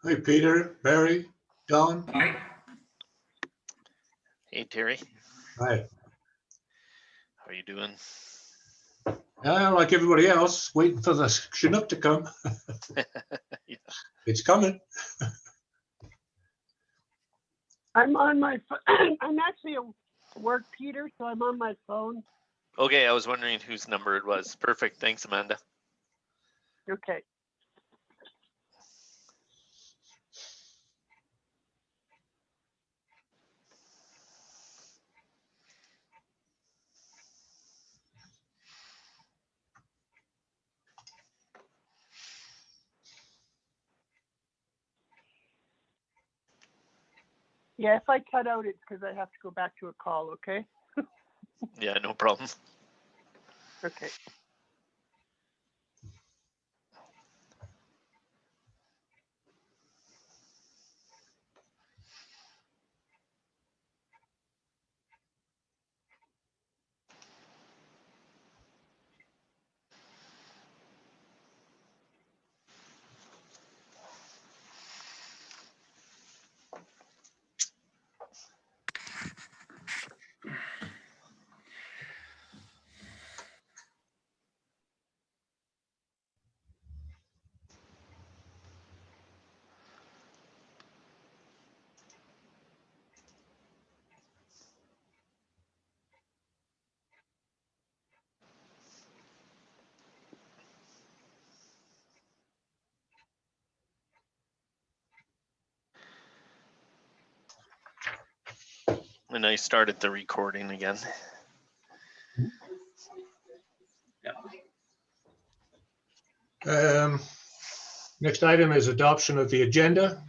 Hi, Peter, Barry, Don. Hi. Hey, Terry. Hi. How are you doing? Like everybody else, waiting for the Chinook to come. Yeah. It's coming. I'm on my I'm actually at work, Peter, so I'm on my phone. Okay, I was wondering whose number it was. Perfect. Thanks, Amanda. Okay. Yeah, if I cut out, it's because I have to go back to a call, okay? Yeah, no problem. Okay. And I started the recording again. Next item is adoption of the agenda.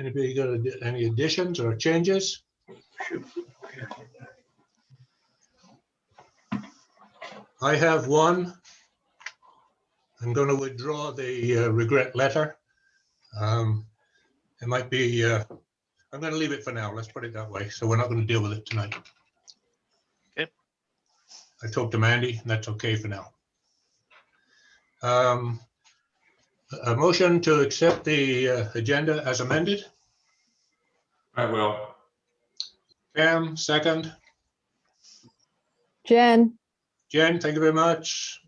Anybody got any additions or changes? I have one. I'm going to withdraw the regret letter. It might be, I'm going to leave it for now. Let's put it that way. So we're not going to deal with it tonight. Okay. I talked to Mandy, and that's okay for now. A motion to accept the agenda as amended. I will. Pam, second. Jen, Jen, thank you very much.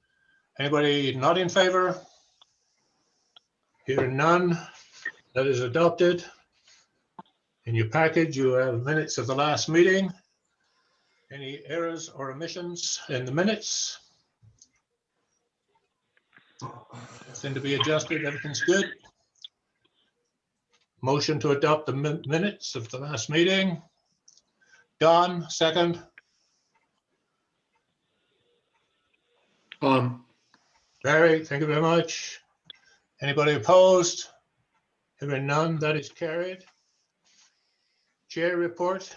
Anybody not in favor? Hearing none, that is adopted. In your package, you have minutes of the last meeting. Any errors or omissions in the minutes? Nothing to be adjusted, everything's good. Motion to adopt the minutes of the last meeting. Don, second. Barry, thank you very much. Anybody opposed? Hearing none, that is carried. Chair report.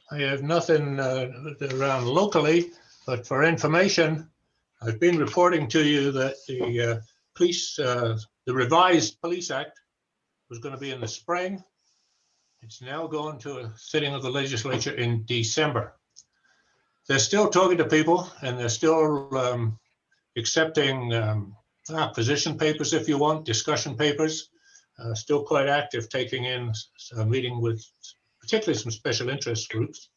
I have nothing around locally, but for information, I've been reporting to you that the police, the revised Police Act was going to be in the spring. It's now going to a sitting of the legislature in December. They're still talking to people and they're still accepting position papers, if you want, discussion papers. Still quite active, taking in a meeting with particularly some special interest groups.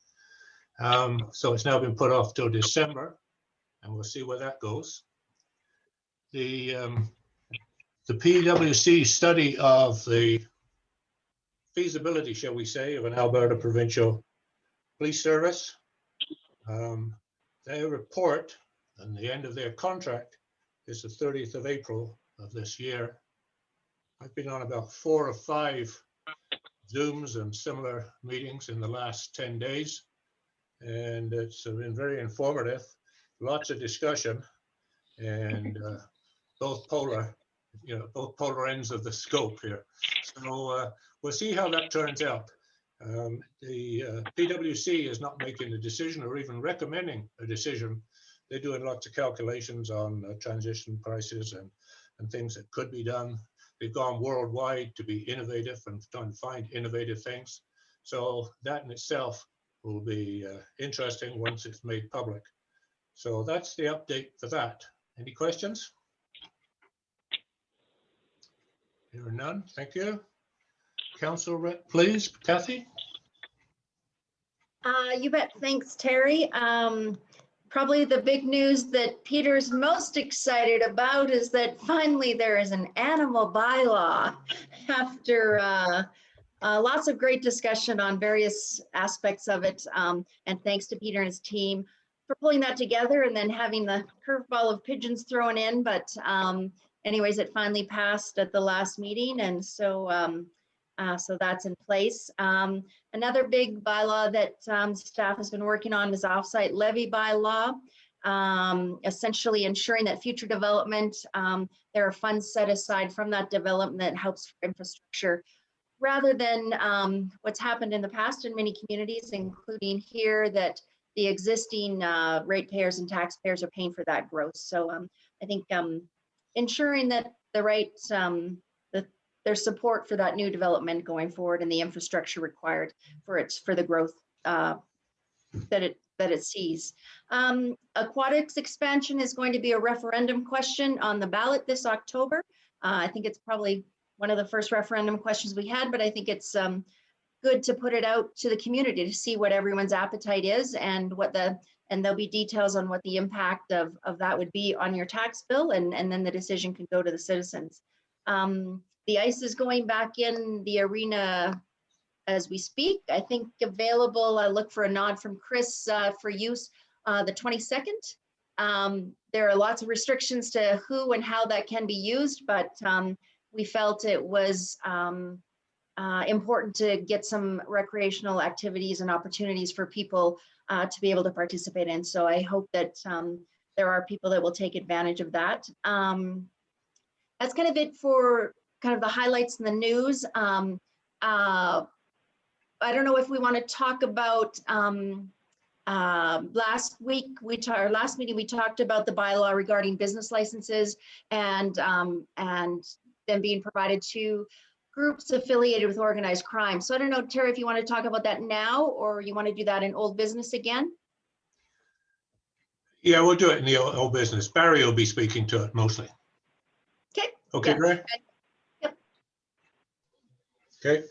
So it's now been put off till December, and we'll see where that goes. The PwC study of the feasibility, shall we say, of an Alberta provincial police service. Their report and the end of their contract is the 30th of April of this year. I've been on about 4 or 5 Zooms and similar meetings in the last 10 days, and it's been very informative, lots of discussion, and both polar ends of the scope here. So we'll see how that turns out. The PwC is not making a decision or even recommending a decision. They're doing lots of calculations on transition prices and things that could be done. They've gone worldwide to be innovative and trying to find innovative things. So that in itself will be interesting once it's made public. So that's the update for that. Any questions? Hearing none, thank you. Council rep, please, Kathy. You bet. Thanks, Terry. Probably the big news that Peter's most excited about is that finally there is an animal bylaw after lots of great discussion on various aspects of it. And thanks to Peter and his team for pulling that together and then having the curveball of pigeons thrown in. But anyways, it finally passed at the last meeting. And so so that's in place. Another big bylaw that staff has been working on is offsite levy bylaw, essentially ensuring that future development, there are funds set aside from that development that helps for infrastructure, rather than what's happened in the past in many communities, including here, that the existing ratepayers and taxpayers are paying for that growth. So I think ensuring that the right there's support for that new development going forward and the infrastructure required for the growth that it sees. Aquatics expansion is going to be a referendum question on the ballot this October. I think it's probably one of the first referendum questions we had, but I think it's good to put it out to the community to see what everyone's appetite is and and there'll be details on what the impact of that would be on your tax bill, and then the decision can go to the citizens. The ice is going back in the arena as we speak. I think available, I look for a nod from Chris for use the 22nd. There are lots of restrictions to who and how that can be used, but we felt it was important to get some recreational activities and opportunities for people to be able to participate in. So I hope that there are people that will take advantage of that. That's kind of it for kind of the highlights in the news. I don't know if we want to talk about last meeting we talked about the bylaw regarding business licenses and them being provided to groups affiliated with organized crime. So I don't know, Terry, if you want to talk about that now, or you want to do that in old business again? Yeah, we'll do it in the old business. Barry will be speaking to it mostly. Okay. Okay, Yeah. Barry? Yep. Okay.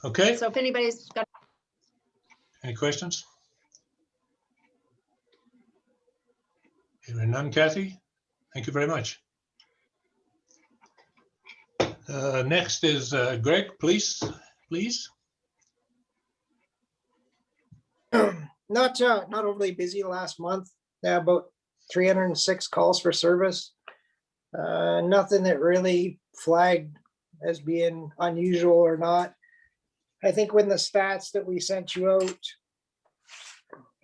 Okay, So if anybody's got any questions? Hearing none, Kathy? Thank you very much. Next is Greg, please. Not overly busy last month. About 306 calls for service. Nothing that really flagged as being unusual or not. I think when the stats that we sent you out,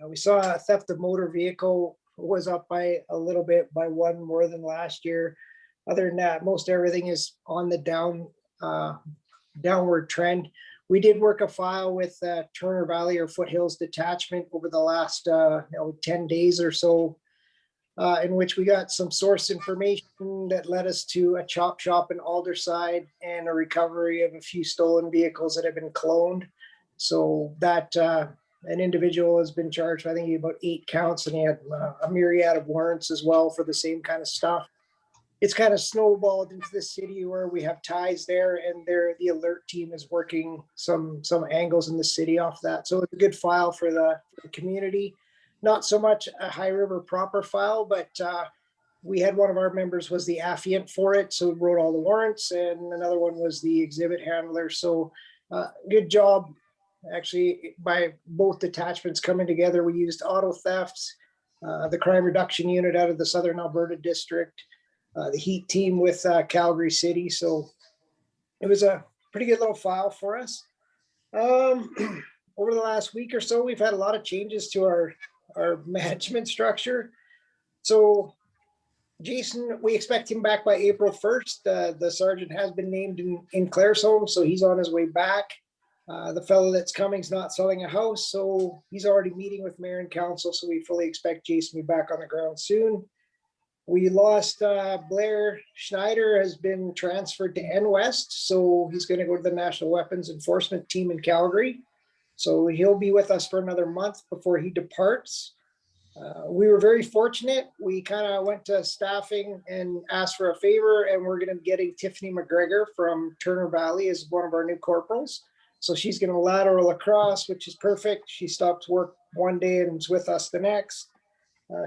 we saw a theft of motor vehicle was up by a little bit, by one more than last year. Other than that, most everything is on the downward trend. We did work a file with Turner Valley or Foothills Detachment over the last 10 days or so, in which we got some source information that led us to a chop shop in Alderside and a recovery of a few stolen vehicles that have been cloned. So that an individual has been charged, I think, about 8 counts, and he had a myriad of warrants as well for the same kind of stuff. It's kind of snowballed into the city where we have ties there, and the alert team is working some angles in the city off that. So it's a good file for the community. Not so much a High River proper file, but we had one of our members was the affiant for it, so we wrote all the warrants, and another one was the exhibit handler. So good job, actually, by both detachments coming together. We used auto thefts, the crime reduction unit out of the Southern Alberta district, the heat team with Calgary City. So it was a pretty good little file for us. Over the last week or so, we've had a lot of changes to our management structure. So Jason, we expect him back by April 1st. The sergeant has been named in Claresholm, so he's on his way back. The fellow that's coming is not selling a house, so he's already meeting with mayor and council, so we fully expect Jason to be back on the ground soon. We lost Blair Schneider, has been transferred to NWest, so he's going to go to the National Weapons Enforcement Team in Calgary. So he'll be with us for another month before he departs. We were very fortunate. We kind of went to staffing and asked for a favor, and we're going to be getting Tiffany McGregor from Turner Valley as one of our new corporals. So she's going to lateral across, which is perfect. She stops work one day and is with us the next.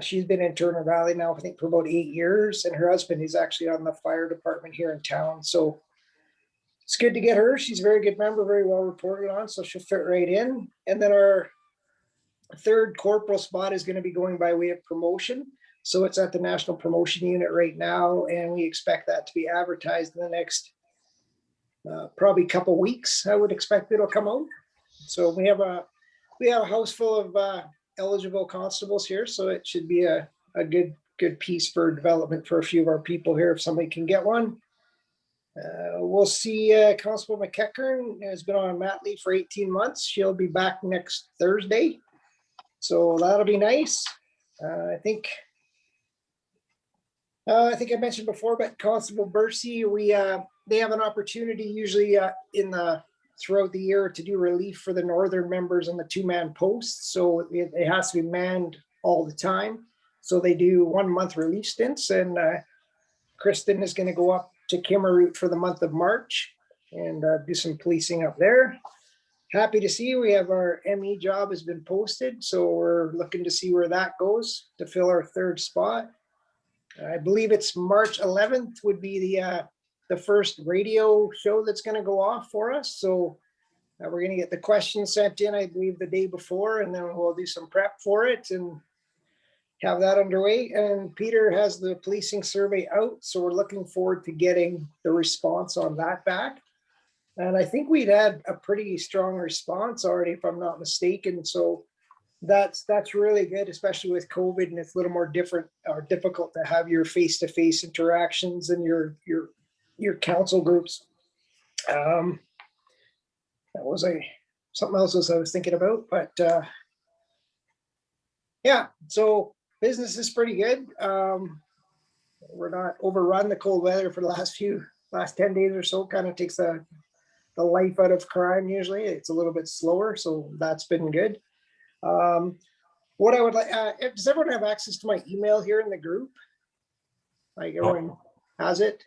She's been in Turner Valley now, I think, for about 8 years, and her husband is actually on the fire department here in town. So it's good to get her. She's a very good member, very well reported on, so she'll fit right in. And then our third corporal spot is going to be going by way of promotion. So it's at the National Promotion Unit right now, and we expect that to be advertised in the next probably couple weeks. I would expect it'll come out. So we have a house full of eligible constables here, so it should be a good piece for development for a few of our people here if somebody can get one. We'll see. Constable McEachern has been on mat leave for 18 months. She'll be back next Thursday. So that'll be nice. I think I mentioned before, but Constable Bursey, they have an opportunity usually throughout the year to do relief for the northern members on the 2-man posts. So it has to be manned all the time. So they do 1 month relief stints, and Kristen is going to go up to Kimmeroot for the month of March and do some policing up there. Happy to see we have our ME job has been posted, so we're looking to see where that goes to fill our third spot. I believe it's March 11th would be the first radio show that's going to go off for us. So we're going to get the questions sent in, I believe, the day before, and then we'll do some prep for it and have that underway. And Peter has the policing survey out, so we're looking forward to getting the response on that back. And I think we'd had a pretty strong response already, if I'm not mistaken. So that's really good, especially with COVID, and it's a little more difficult to have your face-to-face interactions and your council groups. That was something else I was thinking about, but yeah, so business is pretty good. We're not overrun. The cold weather for the last 10 days or so kind of takes the life out of crime. Usually it's a little bit slower, so that's been good. What I would like, does everyone have access to my email here in the group? Like everyone has it?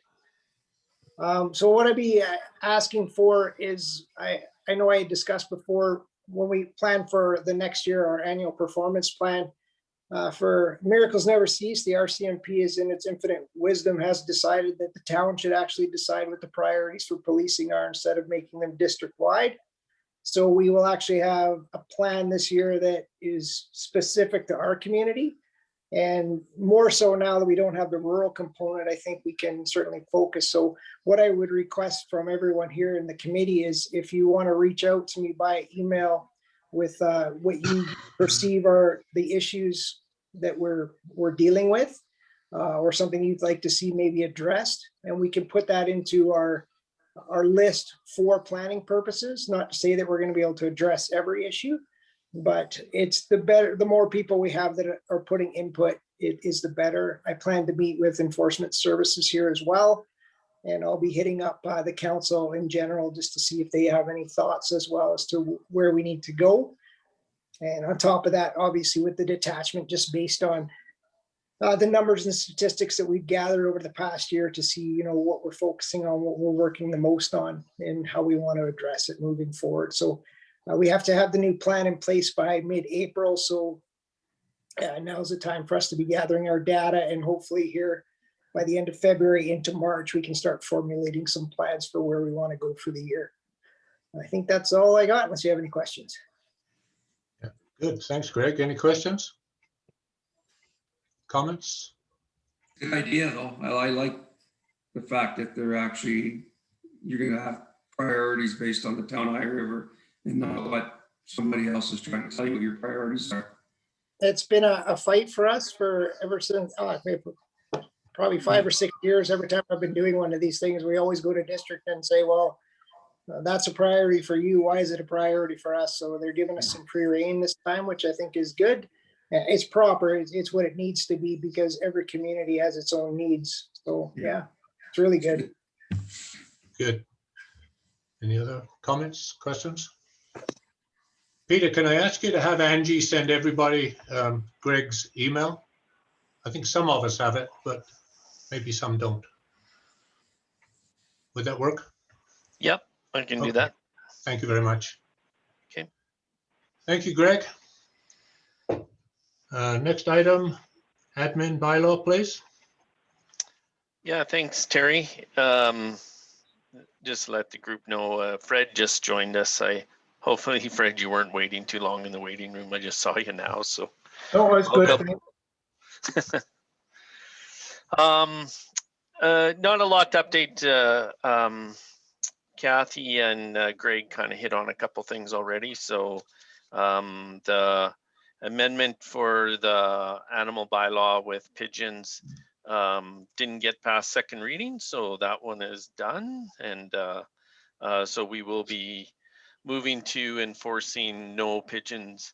So what I'd be asking for is, I know I had discussed before when we plan for the next year, our annual performance plan for Miracles Never Cease, the RCMP is in its infinite wisdom has decided that the town should actually decide what the priorities for policing are instead of making them district-wide. So we will actually have a plan this year that is specific to our community. And more so now that we don't have the rural component, I think we can certainly focus. So what I would request from everyone here in the committee is if you want to reach out to me by email with what you perceive are the issues that we're dealing with, or something you'd like to see maybe addressed, and we can put that into our list for planning purposes. Not to say that we're going to be able to address every issue, but it's the more people we have that are putting input, it is the better. I plan to meet with enforcement services here as well, and I'll be hitting up the council in general just to see if they have any thoughts as well as to where we need to go. And on top of that, obviously with the detachment, just based on the numbers and statistics that we've gathered over the past year to see, what we're focusing on, what we're working the most on, and how we want to address it moving forward. So we have to have the new plan in place by mid-April. So now's the time for us to be gathering our data, and hopefully here by the end of February into March, we can start formulating some plans for where we want to go for the year. I think that's all I got, unless you have any questions. Yeah, good. Thanks, Greg. Any questions? Comments? Good idea, though. I like the fact that you're going to have priorities based on the town High River and not what somebody else is trying to tell you what your priorities are. It's been a fight for us for ever since probably 5 or 6 years. Every time I've been doing one of these things, we always go to district and say, well, that's a priority for you. Why is it a priority for us? So they're giving us some free rein this time, which I think is good. It's proper. It's what it needs to be, because every community has its own needs. So yeah, it's really good. Good. Any other comments, questions? Peter, can I ask you to have Angie send everybody Greg's email? I think some of us have it, but maybe some don't. Would that work? Yep, I can do Okay. that. Thank you very much. Okay. Thank you, Greg. Next item, admin bylaw, please. Yeah, thanks, Terry. Just let the group know, Fred just joined us. Hopefully, Fred, you weren't waiting too long in the waiting room. I just saw you now, so. Oh, it's good. Welcome. Not a lot to update. Kathy and Greg kind of hit on a couple things already. So the amendment for the animal bylaw with pigeons didn't get past second reading, so that one is done. And so we will be moving to enforcing no pigeons,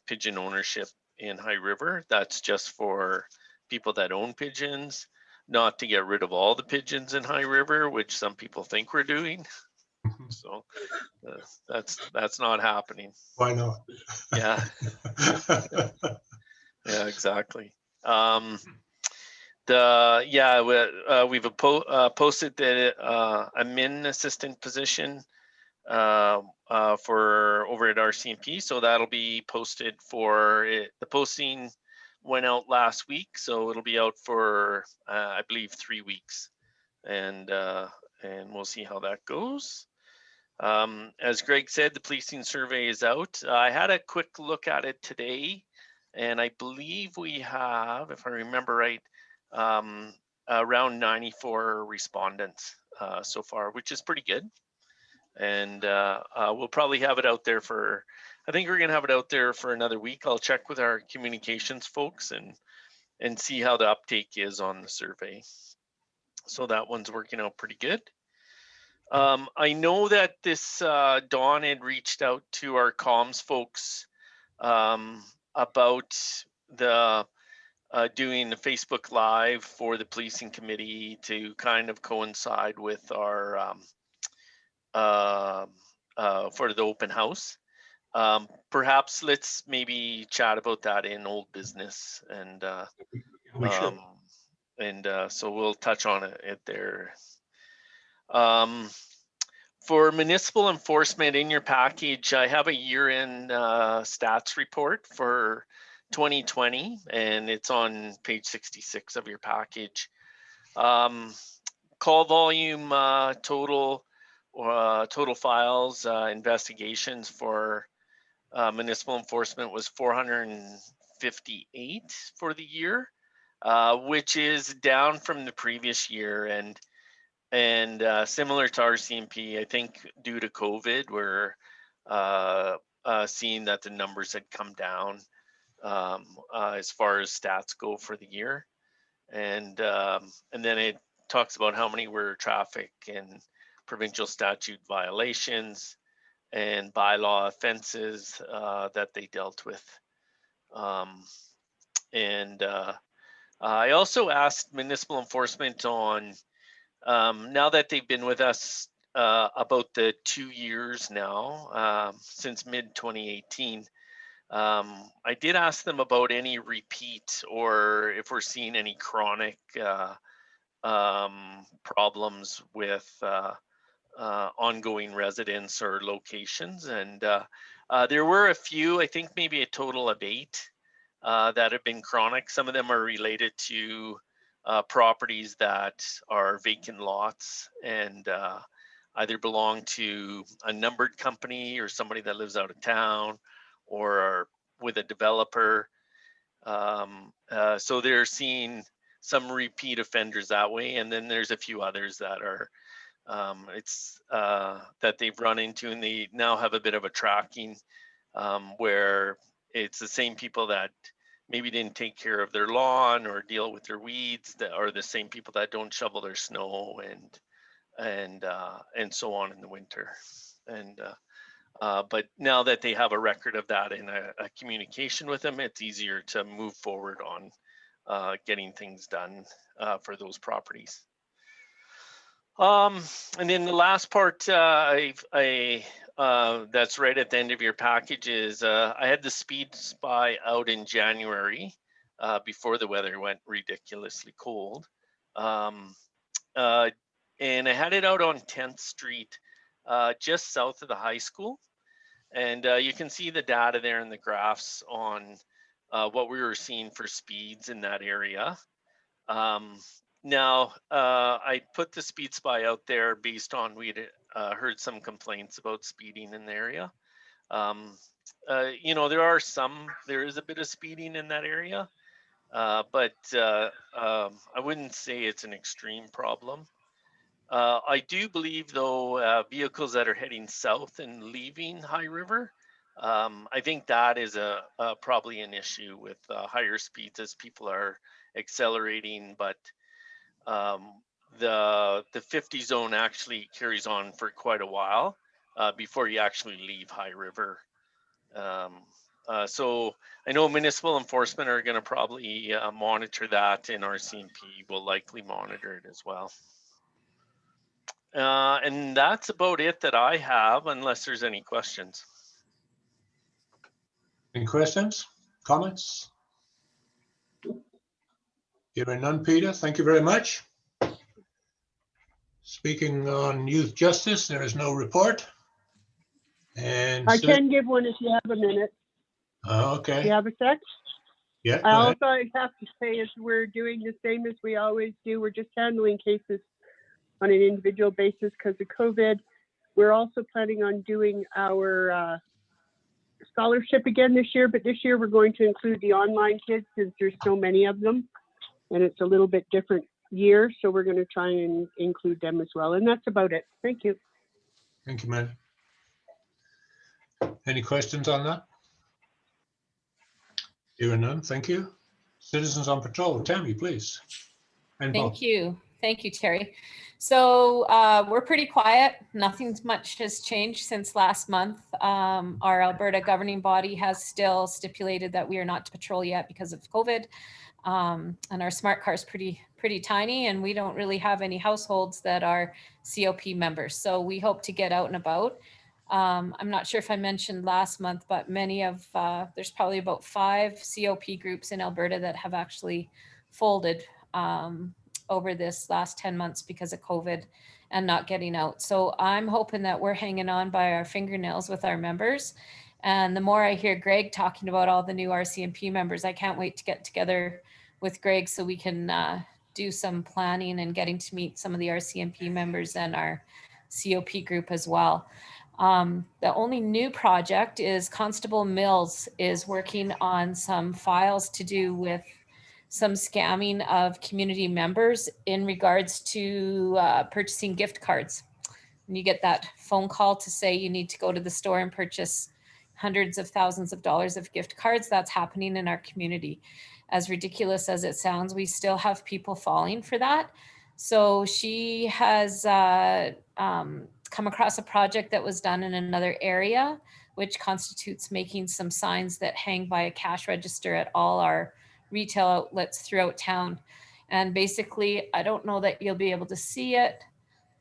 pigeon ownership in High River. That's just for people that own pigeons, not to get rid of all the pigeons in High River, which some people think we're doing. So that's not happening. Why not? Yeah. Yeah, exactly. We've posted the admin assistant position for over at RCMP, so that'll be posted for it. The posting went out last week, so it'll be out for I believe 3 weeks, and we'll see how that goes. As Greg said, the policing survey is out. I had a quick look at it today, and I believe we have, if I remember right, around 94 respondents so far, which is pretty good. And we'll probably have it out there for, I think we're gonna have it out there for another week. I'll check with our communications folks and see how the uptake is on the survey. So that one's working out pretty good. I know that this Dawn had reached out to our comms folks about the doing the Facebook Live for the policing committee to kind of coincide with our for the open house. Perhaps let's maybe chat about that in old business, and We should. So we'll touch on it there. For municipal enforcement in your package, I have a year-end stats report for 2020, and it's on page 66 of your package. Call volume total files, investigations for municipal enforcement was 458 for the year, which is down from the previous year, and similar to RCMP, I think due to COVID, we're seeing that the numbers had come down as far as stats go for the year, and then it talks about how many were traffic and provincial statute violations and bylaw offenses that they dealt with. I also asked municipal enforcement on, now that they've been with us about the 2 years now, since mid 2018, I did ask them about any repeat or if we're seeing any chronic problems with ongoing residents or locations. And there were a few, I think maybe a total of 8 that have been chronic. Some of them are related to properties that are vacant lots and either belong to a numbered company or somebody that lives out of town or are with a developer. So they're seeing some repeat offenders that way. And then there's a few others that are, that they've run into, and they now have a bit of a tracking where it's the same people that maybe didn't take care of their lawn or deal with their weeds, that are the same people that don't shovel their snow and so on in the winter. And but now that they have a record of that and a communication with them, it's easier to move forward on getting things done for those properties. And then the last part, that's right at the end of your package is I had the speed spy out in January before the weather went ridiculously cold. And I had it out on 10th Street, just south of the high school. And you can see the data there in the graphs on what we were seeing for speeds in that area. Now, I put the speed spy out there based on we'd heard some complaints about speeding in the area. You know, there is a bit of speeding in that area, but I wouldn't say it's an extreme problem. I do believe, though, vehicles that are heading south and leaving High River, I think that is probably an issue with higher speeds as people are accelerating, but the 50 zone actually carries on for quite a while before you actually leave High River. So I know municipal enforcement are going to probably monitor that, and RCMP will likely monitor it as well. And that's about it that I have, unless there's any questions. Any questions, comments? Hearing none, Peter, thank you very much. Speaking on youth justice, there is no report. And I can give one if you have a minute. Do okay, you have a sec? yeah, I go ahead. also have to say is we're doing the same as we always do. We're just handling cases on an individual basis because of COVID. We're also planning on doing our scholarship again this year, but this year we're going to include the online kids since there's so many of them and it's a little bit different year. So we're going to try and include them as well. And that's about it. Thank you. Thank you, Mandy. Any questions on that? Hearing none, thank you. Citizens on patrol, Tammy, please. And Bob. Thank you. Thank you, Terry. So we're pretty quiet. Nothing much has changed since last month. Our Alberta governing body has still stipulated that we are not to patrol yet because of COVID. And our smart car is pretty tiny, and we don't really have any households that are COP members. So we hope to get out and about. I'm not sure if I mentioned last month, but there's probably about 5 COP groups in Alberta that have actually folded over this last 10 months because of COVID and not getting out. So I'm hoping that we're hanging on by our fingernails with our members. And the more I hear Greg talking about all the new RCMP members, I can't wait to get together with Greg so we can do some planning and getting to meet some of the RCMP members and our COP group as well. The only new project is Constable Mills is working on some files to do with some scamming of community members in regards to purchasing gift cards. When you get that phone call to say you need to go to the store and purchase hundreds of thousands of dollars of gift cards, that's happening in our community. As ridiculous as it sounds, we still have people falling for that. So she has come across a project that was done in another area, which constitutes making some signs that hang by a cash register at all our retail outlets throughout town. And basically, I don't know that you'll be able to see it,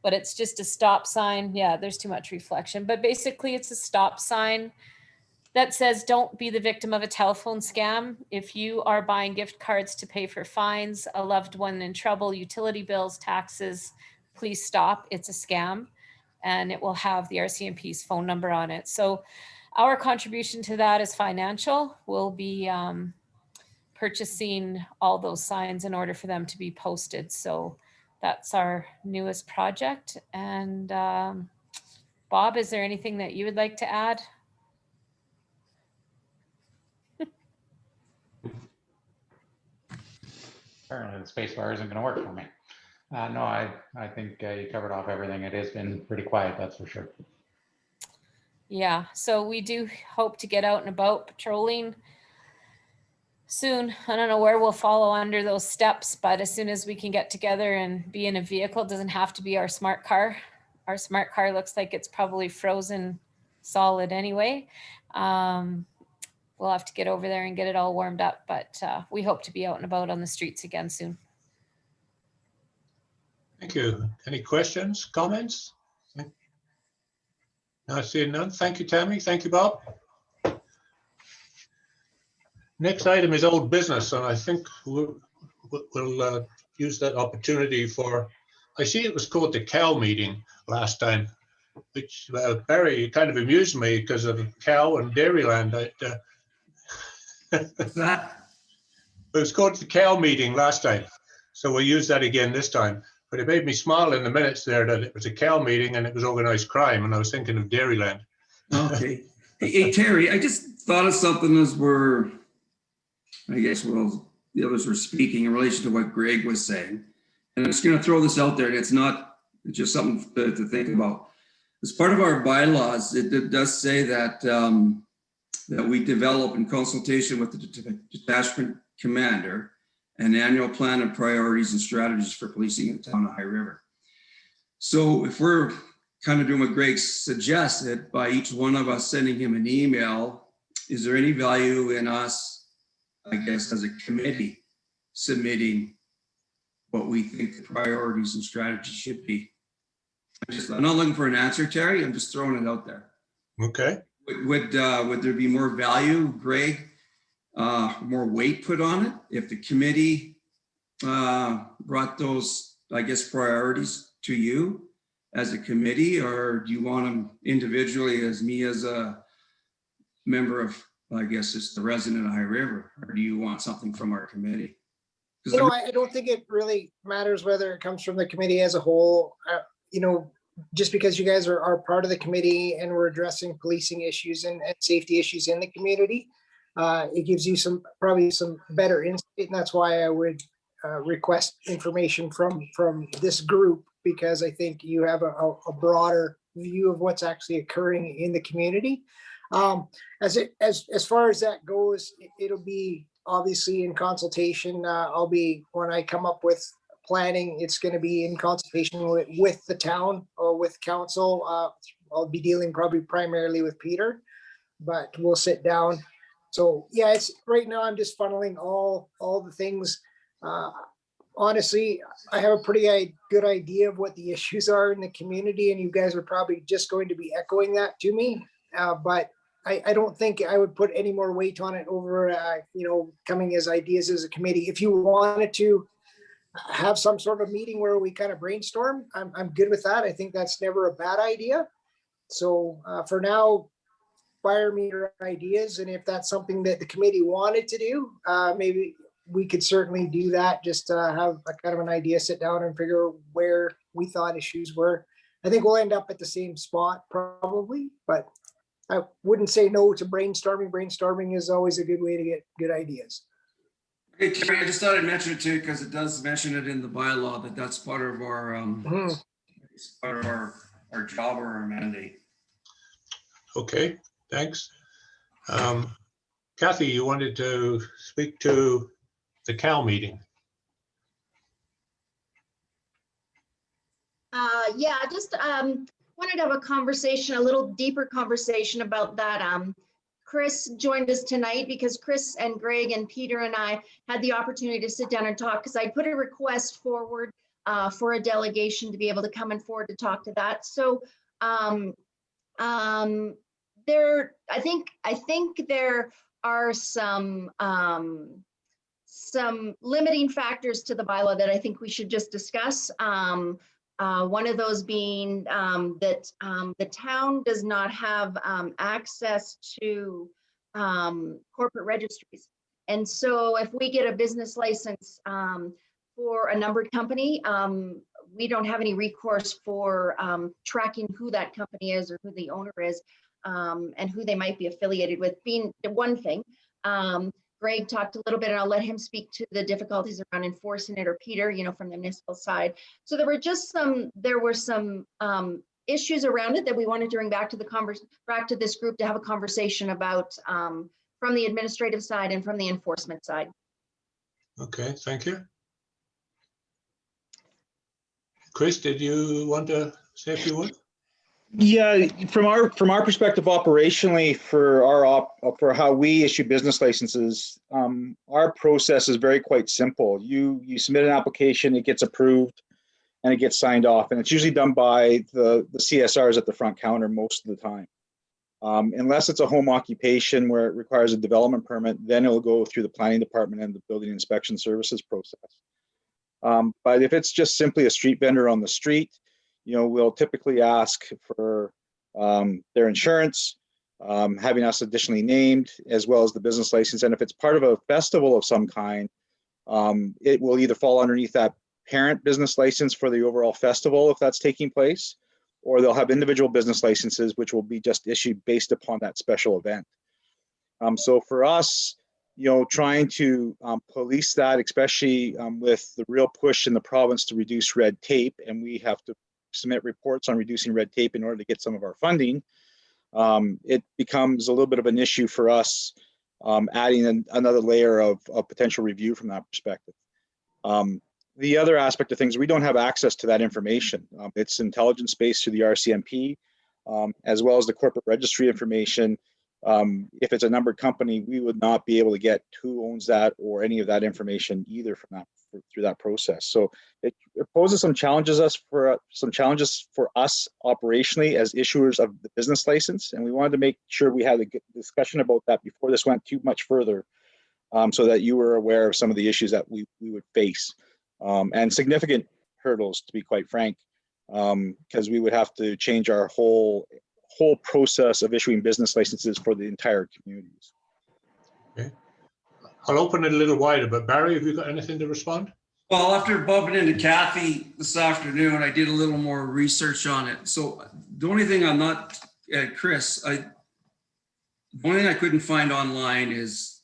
but it's just a stop sign. Yeah, there's too much reflection, but basically it's a stop sign that says, don't be the victim of a telephone scam. If you are buying gift cards to pay for fines, a loved one in trouble, utility bills, taxes, please stop. It's a scam. And it will have the RCMP's phone number on it. So our contribution to that is financial. We'll be purchasing all those signs in order for them to be posted. So that's our newest project. And Bob, is there anything that you would like to add? Apparently the space bar isn't going to work for me. No, I think you covered off everything. It has been pretty quiet, that's for sure. Yeah, so we do hope to get out and about patrolling soon. I don't know where we'll follow under those steps, but as soon as we can get together and be in a vehicle, it doesn't have to be our smart car. Our smart car looks like it's probably frozen solid anyway. We'll have to get over there and get it all warmed up, but we hope to be out and about on the streets again soon. Thank Thank you. Any questions, comments? Not seeing none. Thank you, Tammy. Thank you, Bob. Next item is old business, and I think we'll use that opportunity for, I see it was called the cow meeting last time, which Barry kind of amused me because of cow and Dairyland. What's that? It was called the cow meeting last time, so we'll use that again this time. But it made me smile in the minutes there that it was a cow meeting and it was organized crime, and I was thinking of Dairyland. Okay. Hey, Terry, I just thought of something as we're, I guess, well, the others were speaking in relation to what Greg was saying. And I'm just going to throw this out there, and it's just something to think about. As part of our bylaws, it does say that that we develop in consultation with the detachment commander an annual plan of priorities and strategies for policing in the town of High River. So if we're kind of doing what Greg suggested by each one of us sending him an email, is there any value in us, I guess, as a committee submitting what we think the priorities and strategies should be? I'm not looking for an answer, Terry. I'm just throwing it out there. Okay. Would there be more value, Greg, more weight put on it if the committee brought those, I guess, priorities to you as a committee, or do you want them individually as me as a member of, I guess it's the resident of High River, or do you want something from our committee? You know, I don't think it really matters whether it comes from the committee as a whole. You know, just because you guys are part of the committee and we're addressing policing issues and safety issues in the community, it gives you probably some better insight, and that's why I would request information from this group, because I think you have a broader view of what's actually occurring in the community. As far as that goes, it'll be obviously in consultation. When I come up with planning, it's going to be in consultation with the town or with council. I'll be dealing probably primarily with Peter, but we'll sit down. So yeah, it's right now I'm just funneling all the things. Honestly, I have a pretty good idea of what the issues are in the community, and you guys are probably just going to be echoing that to me. But I don't think I would put any more weight on it over, coming as ideas as a committee. If you wanted to have some sort of meeting where we kind of brainstorm, I'm good with that. I think that's never a bad idea. So for now, fire me your ideas. And if that's something that the committee wanted to do, maybe we could certainly do that. Just have a kind of an idea, sit down and figure where we thought issues were. I think we'll end up at the same spot probably, but I wouldn't say no to brainstorming. Brainstorming is always a good way to get good ideas. Okay, Terry, I just thought I'd mention it too, because it does mention it in the bylaw that's part of our it's part of our job or our mandate. Okay, thanks. Kathy, you wanted to speak to the cow meeting. Yeah, just wanted to have a little deeper conversation about that. Chris joined us tonight because Chris and Greg and Peter and I had the opportunity to sit down and talk, because I put a request forward for a delegation to be able to come and forward to talk to that. So I think there are some limiting factors to the bylaw that I think we should just discuss. One of those being that the town does not have access to corporate registries. And so if we get a business license for a numbered company, we don't have any recourse for tracking who that company is or who the owner is, and who they might be affiliated with, being one thing. Greg talked a little bit, and I'll let him speak to the difficulties around enforcing it, or Peter, from the municipal side. So there were some issues around it that we wanted to bring back to this group to have a conversation about from the administrative side and from the enforcement side. Okay, thank you. Chris, did you want to say a few words? Yeah, from our perspective operationally, for how we issue business licenses, our process is quite simple. You submit an application, it gets approved. and it gets signed off. And it's usually done by the CSRs at the front counter most of the time. Unless it's a home occupation where it requires a development permit, then it'll go through the planning department and the building inspection services process. But if it's just simply a street vendor on the street, we'll typically ask for their insurance, having us additionally named, as well as the business license. And if it's part of a festival of some kind, it will either fall underneath that parent business license for the overall festival if that's taking place, or they'll have individual business licenses, which will be just issued based upon that special event. So for us, trying to police that, especially with the real push in the province to reduce red tape, and we have to submit reports on reducing red tape in order to get some of our funding, it becomes a little bit of an issue for us, adding another layer of potential review from that perspective. The other aspect of things, we don't have access to that information. It's intelligence based through the RCMP, as well as the corporate registry information. If it's a numbered company, we would not be able to get who owns that or any of that information either through that process. So it poses some challenges for us operationally as issuers of the business license, and we wanted to make sure we had a good discussion about that before this went too much further, so that you were aware of some of the issues that we would face. And significant hurdles, to be quite frank, because we would have to change our whole process of issuing business licenses for the entire communities. Okay. I'll open it a little wider, but Barry, have you got anything to respond? Well, after bumping into Kathy this afternoon, I did a little more research on it. So the only thing I'm not, Chris, the only thing I couldn't find online is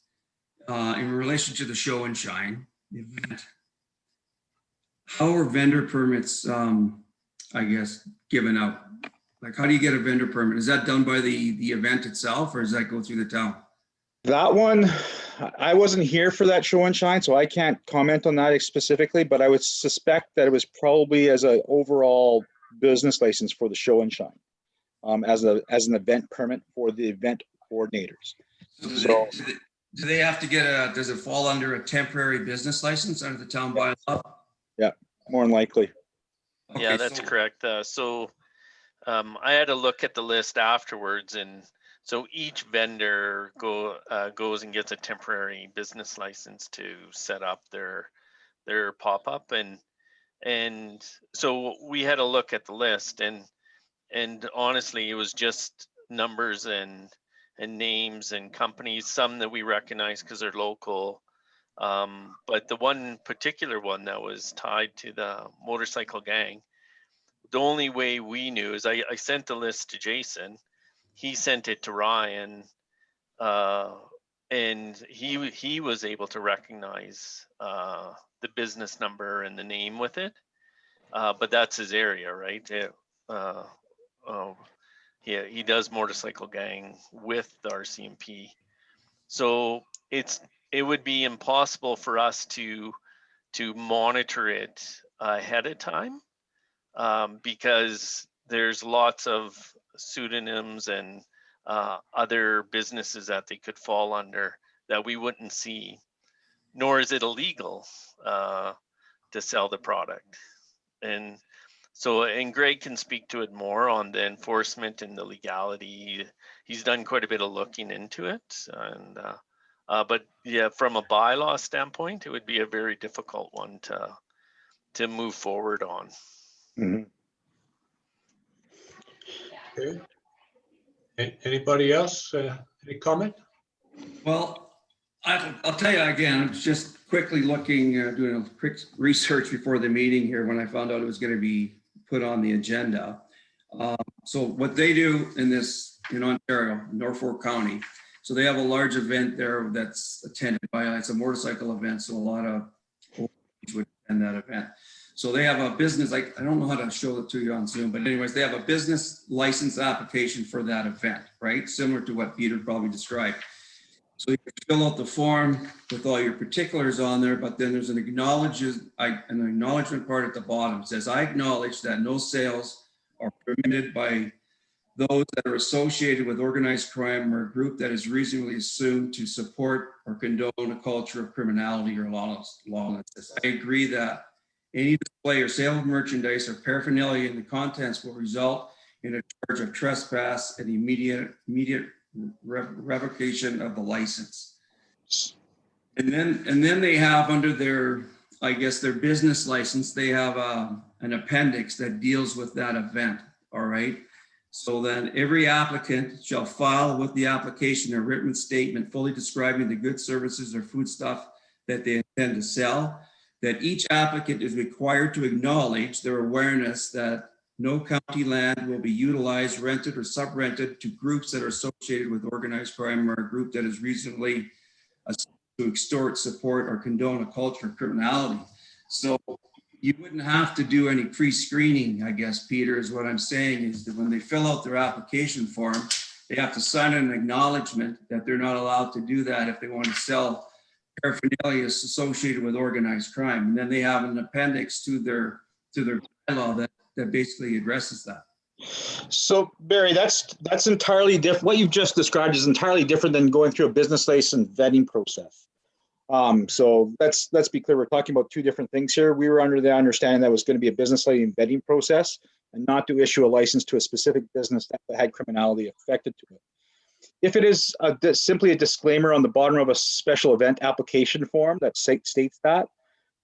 in relation to the show and shine, the event. How are vendor permits, I guess, given out? Like, how do you get a vendor permit? Is that done by the event itself, or does that go through the town? That one, I wasn't here for that show and shine, so I can't comment on that specifically, but I would suspect that it was probably as an overall business license for the show and shine, as an event permit for the event coordinators. So do they have to get does it fall under a temporary business license under the town bylaw? Yeah, more than likely. Okay, Yeah, that's correct. I had a look at the list afterwards, and so each vendor goes and gets a temporary business license to set up their pop-up, and so we had a look at the list, and honestly, it was just numbers and names and companies, some that we recognize because they're local. But the one particular one that was tied to the motorcycle gang, the only way we knew is I sent the list to Jason. He sent it to Ryan, and he was able to recognize the business number and the name with it. But that's his area, right? He does motorcycle gang with the RCMP. So it would be impossible for us to monitor it ahead of time, because there's lots of pseudonyms and other businesses that they could fall under that we wouldn't see, nor is it illegal to sell the product. And Greg can speak to it more on the enforcement and the legality. He's done quite a bit of looking into it, and but yeah, from a bylaw standpoint, it would be a very difficult one to move forward on. Mm-hmm. Okay. Anybody else? Any comment? Well, I'll tell you again, just quickly looking, doing a quick research before the meeting here when I found out it was going to be put on the agenda. So what they do in Ontario, Norfolk County, so they have a large event there that's attended by, it's a motorcycle event, so a lot of people would attend that event. So they have a business, I don't know how to show it to you on Zoom, but anyways, they have a business license application for that event, right? Similar to what Peter probably described. So you fill out the form with all your particulars on there, but then there's an acknowledgement part at the bottom. It says, I acknowledge that no sales are permitted by those that are associated with organized crime or a group that is reasonably assumed to support or condone a culture of criminality or lawlessness. I agree that Any display or sale of merchandise or paraphernalia in the contents will result in a charge of trespass and immediate revocation of the license. And then they have under their, I guess, their business license, they have an appendix that deals with that event. All right. So then every applicant shall file with the application a written statement fully describing the goods, services, or foodstuff that they intend to sell, that each applicant is required to acknowledge their awareness that no county land will be utilized, rented, or sub-rented to groups that are associated with organized crime or a group that is reasonably to extort, support, or condone a culture of criminality. So you wouldn't have to do any pre-screening, I guess, Peter, is what I'm saying, is that when they fill out their application form, they have to sign an acknowledgement that they're not allowed to do that if they want to sell paraphernalia associated with organized crime. And then they have an appendix to their bylaw that basically addresses that. So Barry, that's entirely different. What you've just described is entirely different than going through a business license vetting process. So let's be clear. We're talking about two different things here. We were under the understanding that it was going to be a business license vetting process and not to issue a license to a specific business that had criminality affected to it. If it is simply a disclaimer on the bottom of a special event application form that states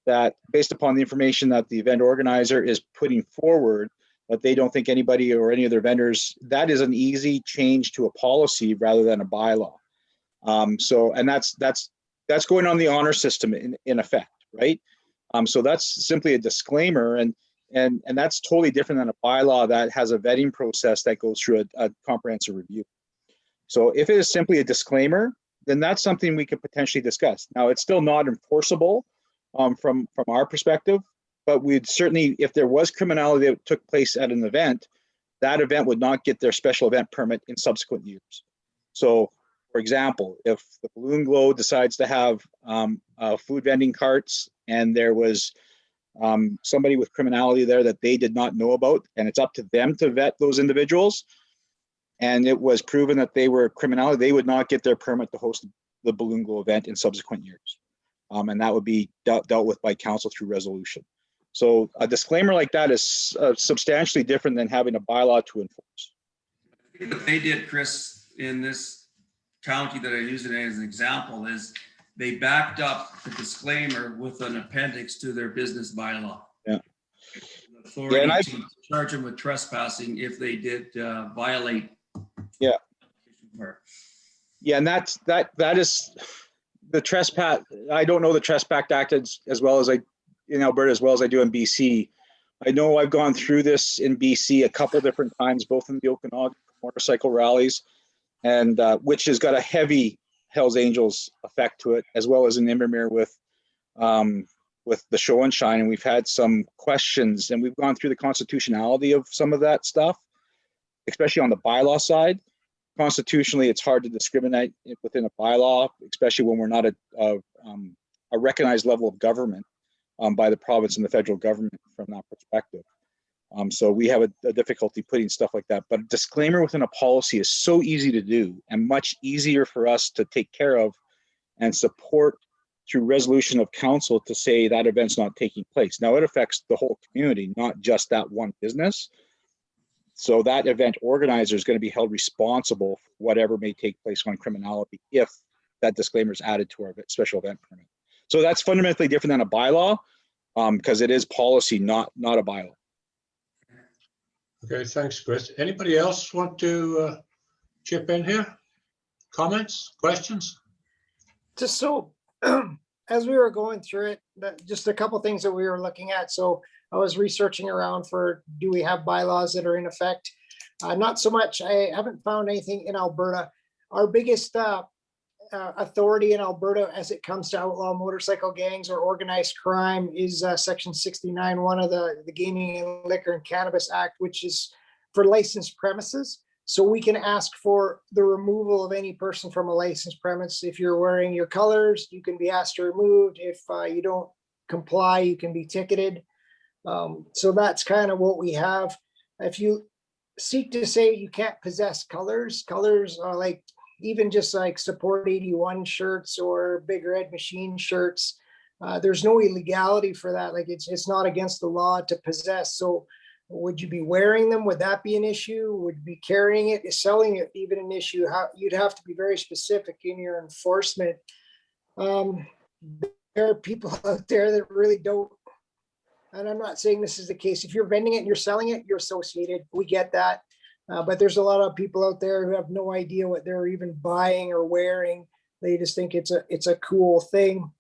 that based upon the information that the event organizer is putting forward, that they don't think anybody or any of their vendors, that is an easy change to a policy rather than a bylaw. And that's going on the honor system in effect, right? So that's simply a disclaimer, and that's totally different than a bylaw that has a vetting process that goes through a comprehensive review. So if it is simply a disclaimer, then that's something we could potentially discuss. Now, it's still not enforceable from our perspective, but we'd certainly, if there was criminality that took place at an event, that event would not get their special event permit in subsequent years. So, for example, if the Balloon Glow decides to have food vending carts and there was somebody with criminality there that they did not know about, and it's up to them to vet those individuals, and it was proven that they were criminality, they would not get their permit to host the Balloon Glow event in subsequent years. And that would be dealt with by council through resolution. So a disclaimer like that is substantially different than having a bylaw to enforce. What they did, Chris, in this county that I use it as an example, is they backed up the disclaimer with an appendix to their business bylaw. Yeah. Authority to charge them with trespassing if they did violate. Yeah. Yeah, and that is the trespass. I don't know the Trespass Act as well as in Alberta as well as I do in BC. I know I've gone through this in BC a couple different times, both in the Okanagan motorcycle rallies, and which has got a heavy Hells Angels effect to it, as well as in Invermere with the show and shine. And we've had some questions, and we've gone through the constitutionality of some of that stuff, especially on the bylaw side. Constitutionally, it's hard to discriminate within a bylaw, especially when we're not a recognized level of government by the province and the federal government from that perspective. So we have a difficulty putting stuff like that. But a disclaimer within a policy is so easy to do and much easier for us to take care of and support through resolution of council to say that event's not taking place. Now it affects the whole community, not just that one business. So that event organizer is going to be held responsible for whatever may take place on criminality if that disclaimer is added to our special event permit. So that's fundamentally different than a bylaw because it is policy, not a bylaw. Okay, thanks, Chris. Anybody else want to chip in here? Comments, questions? Just so, as we were going through it, just a couple things that we were looking at. So I was researching around for, do we have bylaws that are in effect? Not so much. I haven't found anything in Alberta. Our biggest authority in Alberta as it comes to outlaw motorcycle gangs or organized crime is section 69(1) of the Gaming and Liquor and Cannabis Act, which is for licensed premises. So we can ask for the removal of any person from a licensed premise. If you're wearing your colors, you can be asked to removed. If you don't comply, you can be ticketed. So that's kind of what we have. If you seek to say you can't possess colors are like even just like Support 81 shirts or Big Red Machine shirts, There's no illegality for that. Like it's not against the law to possess. So would you be wearing them? Would that be an issue? Would you be carrying it? Is selling it even an issue? You'd have to be very specific in your enforcement. There are people out there that really don't, and I'm not saying this is the case. If you're vending it and you're selling it, you're associated. We get that. But there's a lot of people out there who have no idea what they're even buying or wearing. They just think it's a cool thing.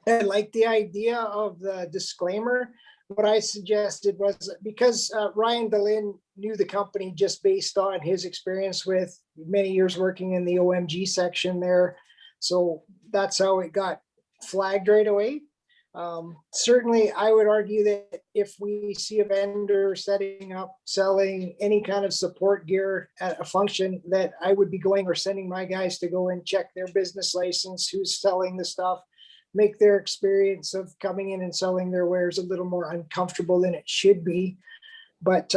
I like the idea of the disclaimer. What I suggested was, because Ryan Delin knew the company just based on his experience with many years working in the OMG section there. So that's how it got flagged right away. Certainly, I would argue that if we see a vendor setting up, selling any kind of support gear at a function, that I would be going or sending my guys to go and check their business license, who's selling the stuff, make their experience of coming in and selling their wares a little more uncomfortable than it should be. But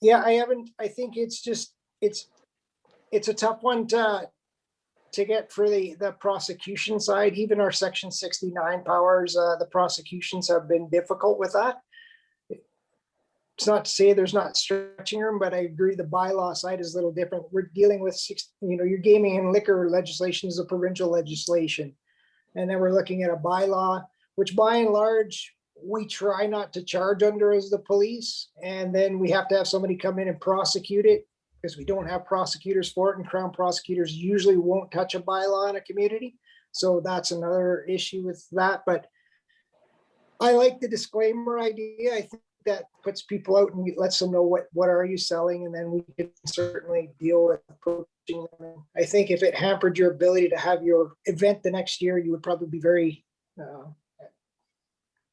yeah, I think it's a tough one to get for the prosecution side. Even our Section 69 powers, the prosecutions have been difficult with that. It's not to say there's not stretching room, but I agree the bylaw side is a little different. We're dealing with your gaming and liquor legislation is a provincial legislation. And then we're looking at a bylaw, which by and large, we try not to charge under as the police. And then we have to have somebody come in and prosecute it, because we don't have prosecutors for it, and Crown prosecutors usually won't touch a bylaw in a community. So that's another issue with that. But I like the disclaimer idea. I think that puts people out and lets them know what are you selling, and then we can certainly deal with approaching them. I think if it hampered your ability to have your event the next year, you would probably be very,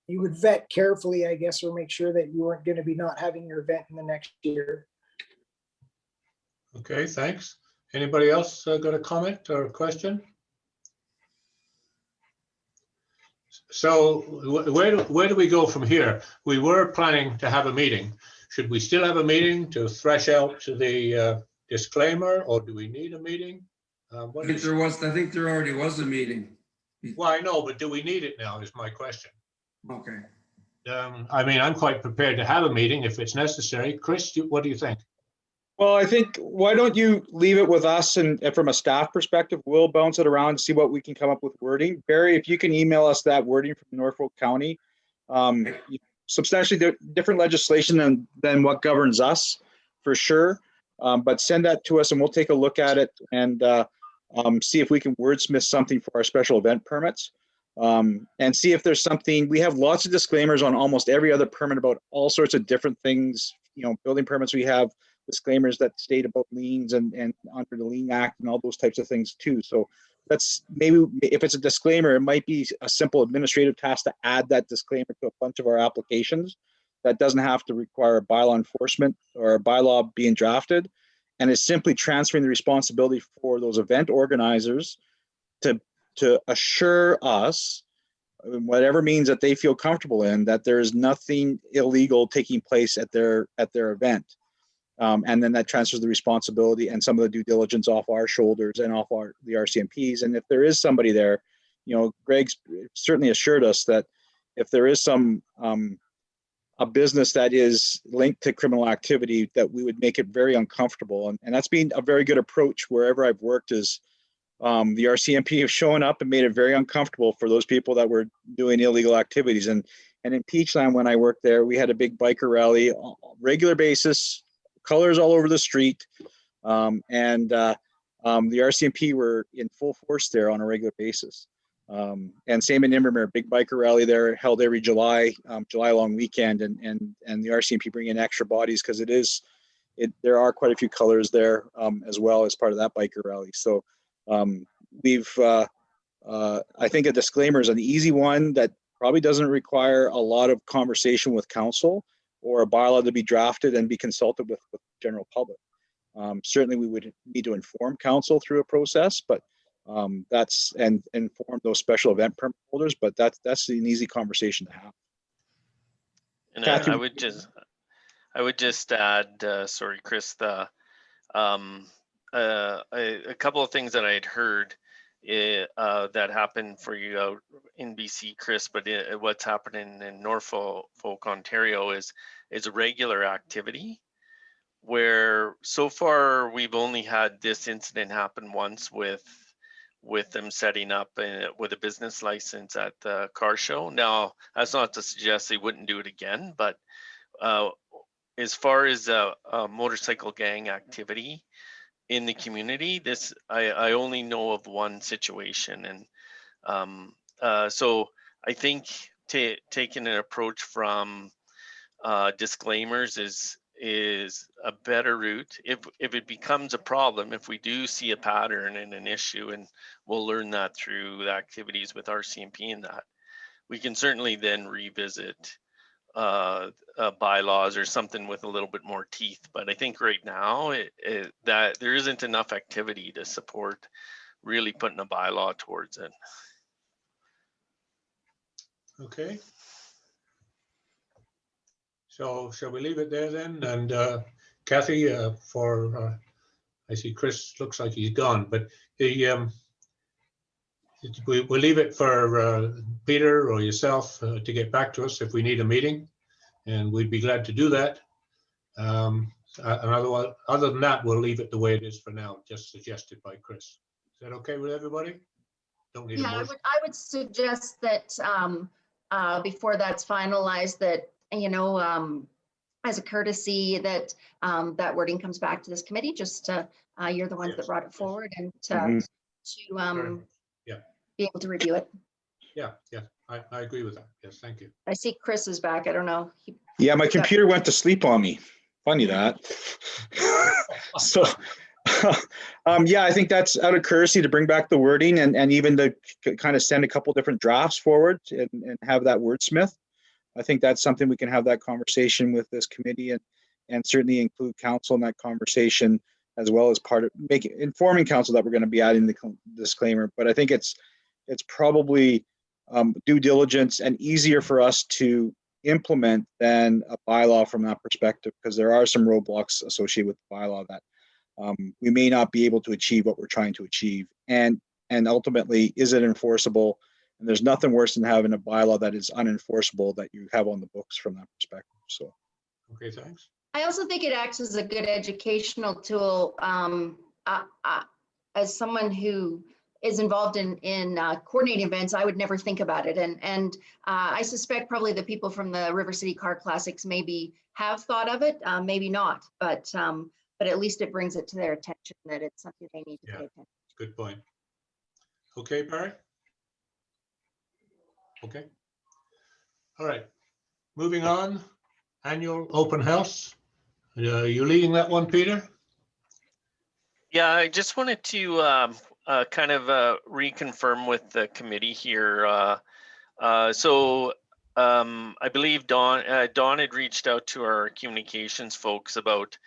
you would vet carefully, I guess, or make sure that you weren't going to be not having your event in the next year. Okay, thanks. Anybody else got a comment or a question? So where do we go from here? We were planning to have a meeting. Should we still have a meeting to thresh out the disclaimer, or do we need a meeting? I think there already was a meeting. Well, I know, but do we need it now is my question. Okay. I mean, I'm quite prepared to have a meeting if it's necessary. Chris, what do you think? Well, I think, why don't you leave it with us, and from a staff perspective, we'll bounce it around and see what we can come up with wording. Barry, if you can email us that wording from Norfolk County, substantially different legislation than what governs us, for sure. But send that to us and we'll take a look at it and see if we can wordsmith something for our special event permits. And see if there's something. We have lots of disclaimers on almost every other permit about all sorts of different things. Building permits, we have disclaimers that state about liens and under the Lien Act and all those types of things too. So that's maybe, if it's a disclaimer, it might be a simple administrative task to add that disclaimer to a bunch of our applications. That doesn't have to require a bylaw enforcement or a bylaw being drafted, and it's simply transferring the responsibility for those event organizers to assure us, whatever means that they feel comfortable in, that there is nothing illegal taking place at their event. And then that transfers the responsibility and some of the due diligence off our shoulders and off the RCMPs. And if there is somebody there, Greg's certainly assured us that if there is a business that is linked to criminal activity, that we would make it very uncomfortable. And that's been a very good approach wherever I've worked, is the RCMP have shown up and made it very uncomfortable for those people that were doing illegal activities. And in Peachland, when I worked there, we had a big biker rally on a regular basis, colors all over the street. And the RCMP were in full force there on a regular basis. And same in Invermere, big biker rally there held every July long weekend, and the RCMP bring in extra bodies because there are quite a few colors there as well as part of that biker rally. So I think a disclaimer is an easy one that probably doesn't require a lot of conversation with council or a bylaw to be drafted and be consulted with the general public. Certainly we would need to inform council through a process, but that's and inform those special event permit holders, but that's an easy conversation to have. And Kathy, I would just add, sorry, Chris, a couple of things that I had heard that happened for you out in BC, Chris, but what's happening in Norfolk, Ontario is a regular activity where so far we've only had this incident happen once with them setting up with a business license at the car show. Now, that's not to suggest they wouldn't do it again, but as far as a motorcycle gang activity in the community, this I only know of one situation, and so I think taking an approach from disclaimers is a better route. If it becomes a problem, if we do see a pattern and an issue, and we'll learn that through the activities with RCMP and that, we can certainly then revisit bylaws or something with a little bit more teeth. But I think right now that there isn't enough activity to support really putting a bylaw towards it. Okay. So shall we leave it there then? And Kathy, I see Chris looks like he's gone, but we'll leave it for Peter or yourself to get back to us if we need a meeting, and we'd be glad to do that. And other than that, we'll leave it the way it is for now, just suggested by Chris. Is that okay with everybody? Don't need a Yeah, motion. I would suggest that before that's finalized, that, as a courtzy, that that wording comes back to this committee. Just you're the ones that brought it forward, and to Yeah. be able to review it. Yeah, I agree with that. Yes, thank you. I see Chris is back. I don't know. Yeah, my computer went to sleep on me. Funny that. So, yeah, I think that's out of courtesy to bring back the wording and even to kind of send a couple different drafts forward and have that wordsmith. I think that's something we can have that conversation with this committee and certainly include council in that conversation, as well as part of informing council that we're going to be adding the disclaimer. But I think it's probably due diligence and easier for us to implement than a bylaw from that perspective, because there are some roadblocks associated with the bylaw that we may not be able to achieve what we're trying to achieve. And ultimately, is it enforceable? And there's nothing worse than having a bylaw that is unenforceable that you have on the books from that perspective. So, okay, thanks. I also think it acts as a good educational tool. As someone who is involved in coordinating events, I would never think about it. And I suspect probably the people from the River City Car Classics maybe have thought of it, maybe not, but at least it brings it to their attention that it's something they need to pay attention to. Good point. Okay, Barry? Okay. All right. Moving on. Annual open house. You leading that one, Peter? Yeah, I just wanted to kind of reconfirm with the committee here. So I believe Dawn had reached out to our communications folks about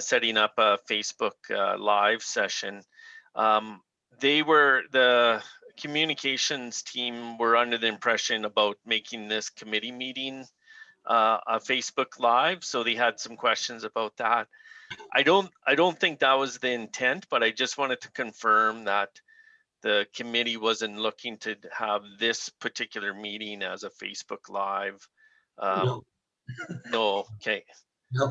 setting up a Facebook live session. The communications team were under the impression about making this committee meeting a Facebook live, so they had some questions about that. I don't think that was the intent, but I just wanted to confirm that the committee wasn't looking to have this particular meeting as a Facebook live. No. No, okay. No.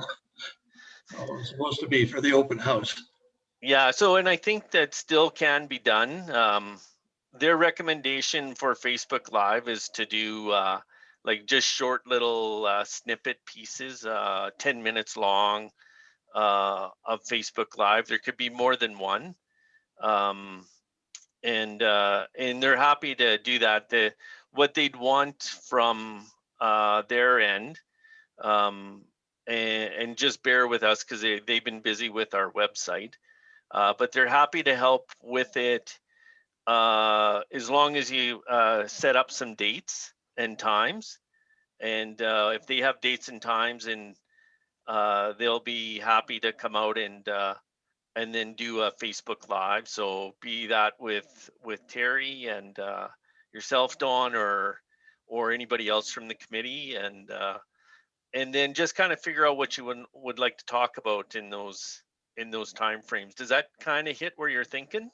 Oh, it's supposed to be for the open house. Yeah, so, and I think that still can be done. Their recommendation for Facebook Live is to do like just short little snippet pieces, 10 minutes long of Facebook Live. There could be more than one. And they're happy to do that. What they'd want from their end, and just bear with us because they've been busy with our website, but they're happy to help with it as long as you set up some dates and times. And if they have dates and times, and they'll be happy to come out and then do a Facebook Live. So be that with Terry and yourself, Dawn, or anybody else from the committee, and then just kind of figure out what you would like to talk about in those time frames. Does that kind of hit where you're thinking?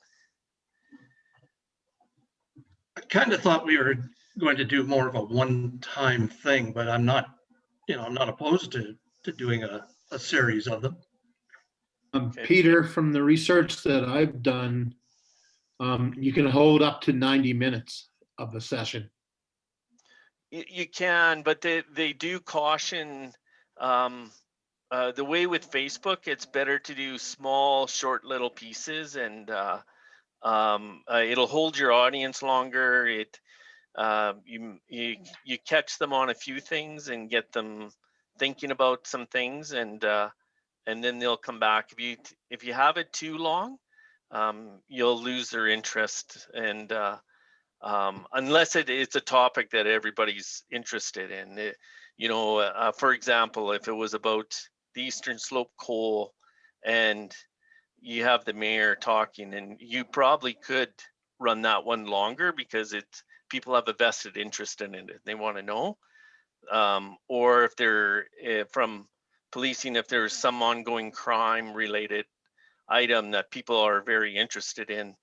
kind of thought we were going to do more of a one-time thing, but I'm not, I'm not opposed to doing a series of them. Okay. Peter, from the research that I've done, you can hold up to 90 minutes of a session. You can, but they do caution, the way with Facebook, it's better to do small, short little pieces, and it'll hold your audience longer. You catch them on a few things and get them thinking about some things, and then they'll come back. If you have it too long, you'll lose their interest, and unless it's a topic that everybody's interested in. For example, if it was about the Eastern Slope coal and you have the mayor talking, and you probably could run that one longer because people have a vested interest in it. They want to know. Or if they're from policing, if there's some ongoing crime related item that people are very interested in,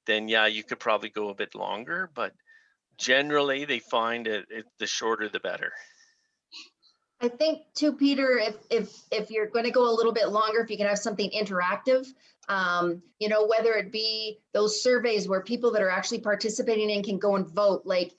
then yeah, you could probably go a bit longer, but generally they find the shorter the better. I think too, Peter, if you're going to go a little bit longer, if you can have something interactive, whether it be those surveys where people that are actually participating in can go and vote, like,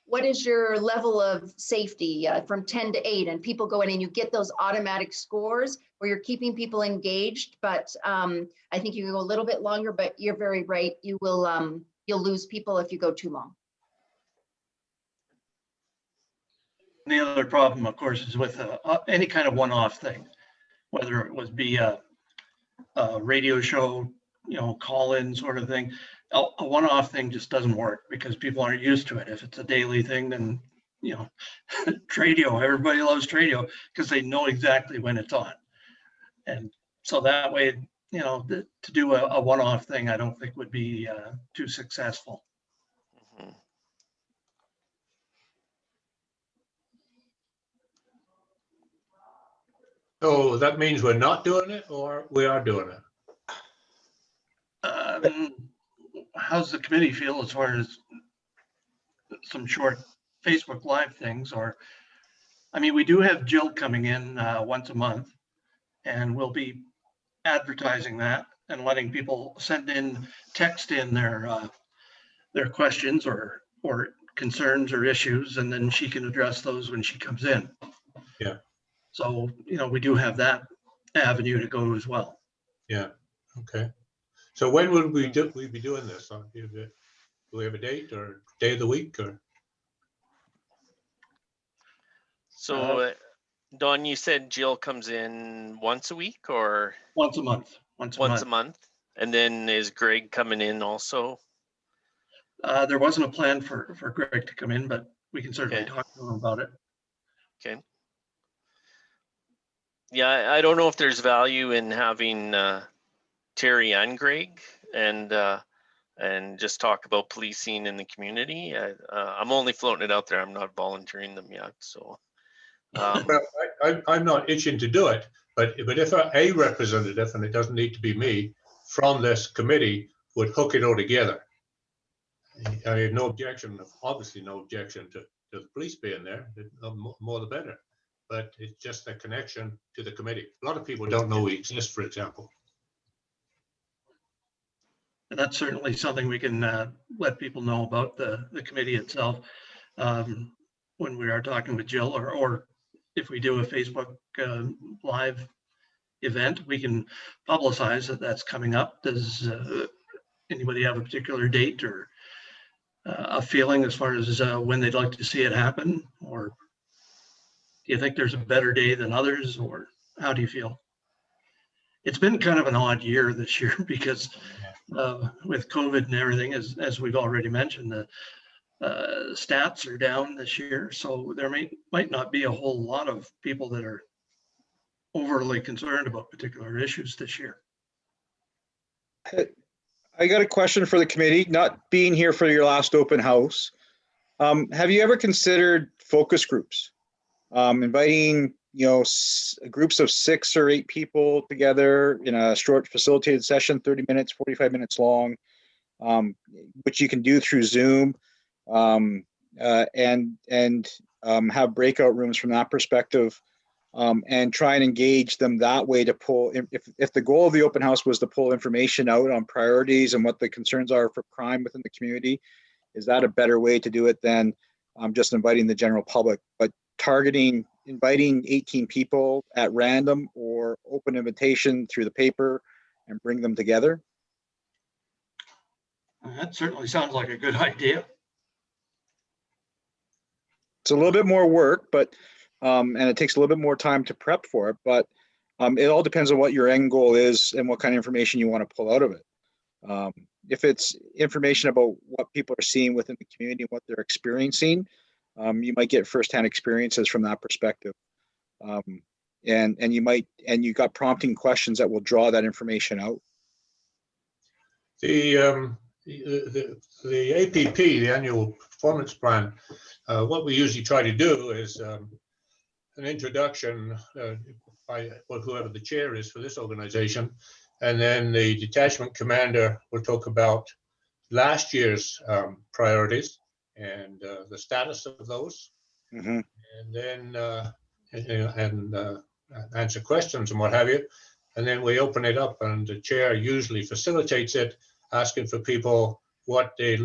what is your level of safety from 10 to 8, and people go in and you get those automatic scores where you're keeping people engaged. But I think you can go a little bit longer, but you're very right. You will, you'll lose people if you go too long. The other problem, of course, is with any kind of one-off thing, whether it was be a radio show, call-in sort of thing. A one-off thing just doesn't work because people aren't used to it. If it's a daily thing, then, Tradio, everybody loves Tradio because they know exactly when it's on. And so that way, to do a one-off thing, I don't think would be too successful. Mhm. So that means we're not doing it, or we are doing it? How's the committee feel as far as some short Facebook Live things? We do have Jill coming in once a month, and we'll be advertising that and letting people text in their questions or concerns or issues, and then she can address those when she comes in. Yeah. So, we do have that avenue to go as well. Yeah, okay. So when would we be doing this? Do we have a date or day of the week, or? So Don, you said Jill comes in once a week or? Once a month. Once a month. And then is Greg coming in also? There wasn't a plan for Greg to come in, but we can certainly talk to him about it. Okay. Yeah, I don't know if there's value in having Terry and Greg and just talk about policing in the community. I'm only floating it out there. I'm not volunteering them yet. So. Well, I'm not itching to do it, but if a representative, and it doesn't need to be me, from this committee would hook it all together. I have no objection, obviously no objection to the police being there, more the better. But it's just a connection to the committee. A lot of people don't know we exist, for example. And that's certainly something we can let people know about the committee itself when we are talking with Jill, or if we do a Facebook Live event, we can publicize that that's coming up. Does anybody have a particular date or a feeling as far as when they'd like to see it happen? Or do you think there's a better day than others, or how do you feel? It's been kind of an odd year this year because with COVID and everything, as we've already mentioned, the stats are down this year. So there might not be a whole lot of people that are overly concerned about particular issues this year. I got a question for the committee, not being here for your last open house. Have you ever considered focus groups? Inviting, groups of 6 or 8 people together in a short facilitated session, 30 minutes, 45 minutes long, which you can do through Zoom, and have breakout rooms from that perspective, and try and engage them that way to pull. If the goal of the open house was to pull information out on priorities and what the concerns are for crime within the community, is that a better way to do it than just inviting the general public? But inviting 18 people at random or open invitation through the paper and bring them together. That certainly sounds like a good idea. It's a little bit more work, but and it takes a little bit more time to prep for it, but it all depends on what your end goal is and what kind of information you want to pull out of it. If it's information about what people are seeing within the community and what they're experiencing, you might get firsthand experiences from that perspective. And you got prompting questions that will draw that information out. The APP, the annual performance plan, what we usually try to do is an introduction by whoever the chair is for this organization, and then the detachment commander will talk about last year's priorities and the status of those, Mm-hmm. and then answer questions and what have you. And then we open it up, and the chair usually facilitates it, asking for people what they're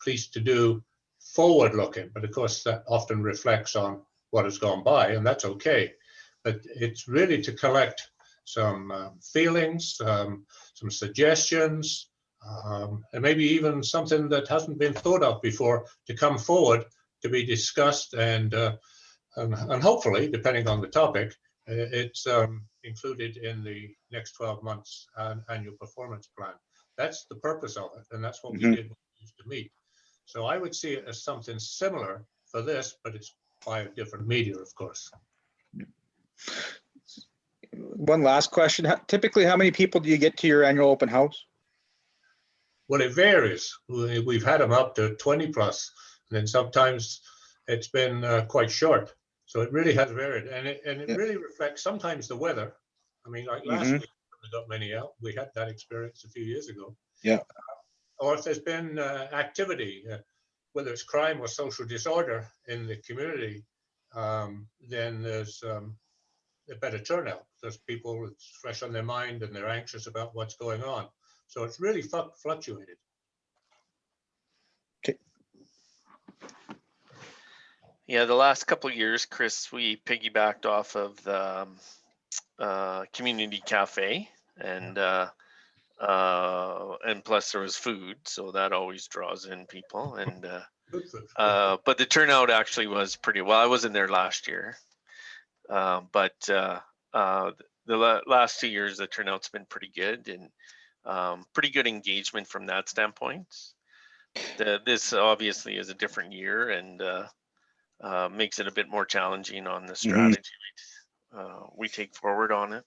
pleased to do forward looking. But of course, that often reflects on what has gone by, and that's okay. But it's really to collect some feelings, some suggestions, and maybe even something that hasn't been thought of before to come forward to be discussed, and hopefully, depending on the topic, it's included in the next 12 months annual performance plan. That's the purpose of it, and that's what we did when we used to meet. So I would see it as something similar for this, but it's by a different media, of course. One last question. Typically, how many people do you get to your annual open house? Well, it varies. We've had them up to 20 plus, and then sometimes it's been quite short. So it really has varied, and it really reflects sometimes the weather. I mean, like last week, we got many out. We had that experience a few years ago. Yeah. Or if there's been activity, whether it's crime or social disorder in the community, then there's a better turnout because people, it's fresh on their mind and they're anxious about what's going on. So it's really fluctuated. Okay. Yeah, the last couple of years, Chris, we piggybacked off of the community cafe, and plus there was food, so that always draws in people. And but the turnout actually was pretty well. I wasn't there last year, but the last 2 years the turnout's been pretty good, and pretty good engagement from that standpoint. This obviously is a different year, and makes it a bit more challenging on the strategy we take forward on it.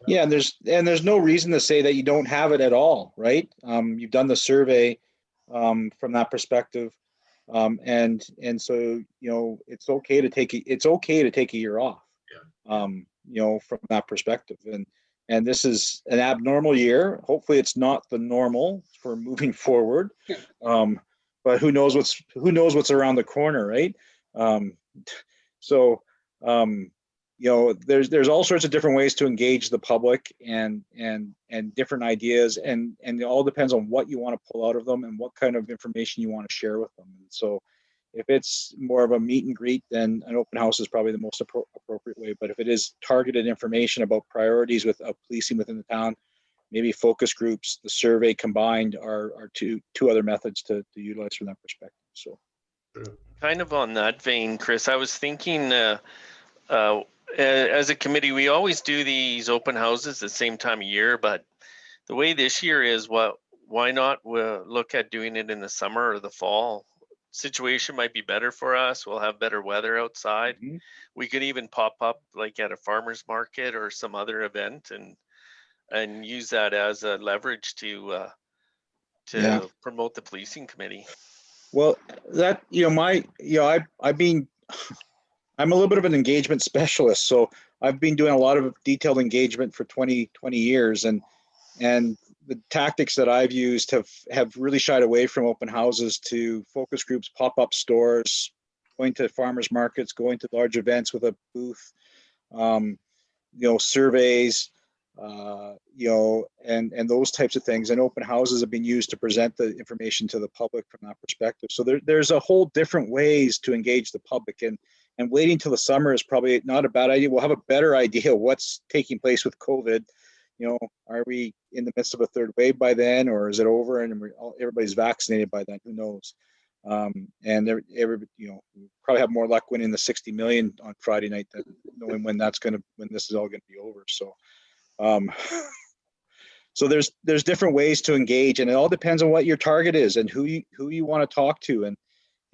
Yeah, and there's no reason to say that you don't have it at all, right? You've done the survey from that perspective, and so it's okay to take a year off, from that perspective, and this is an abnormal year. Hopefully, it's not the normal for moving forward. But who knows what's around the corner, right? There's all sorts of different ways to engage the public and different ideas, and it all depends on what you want to pull out of them and what kind of information you want to share with them. And so if it's more of a meet and greet, then an open house is probably the most appropriate way. But if it is targeted information about priorities with policing within the town, maybe focus groups, the survey combined are two other methods to utilize from that perspective. So, kind of on that vein, Chris, I was thinking, as a committee, we always do these open houses the same time of year, but the way this year is, why not look at doing it in the summer or the fall? Situation might be better for us. We'll have better weather outside. We could even pop up like at a farmer's market or some other event, and use that as a leverage to promote the policing committee. Well, that I'm a little bit of an engagement specialist, so I've been doing a lot of detailed engagement for 20 years, and the tactics that I've used have really shied away from open houses to focus groups, pop-up stores, going to farmers markets, going to large events with a booth, surveys, and those types of things. And open houses have been used to present the information to the public from that perspective. So there's a whole different ways to engage the public, and waiting till the summer is probably not a bad idea. We'll have a better idea what's taking place with COVID. Are we in the midst of a third wave by then, or is it over and everybody's vaccinated by then? Who knows? And probably have more luck winning the 60 million on Friday night than knowing when this is all going to be over. So, so there's different ways to engage, and it all depends on what your target is and who you want to talk to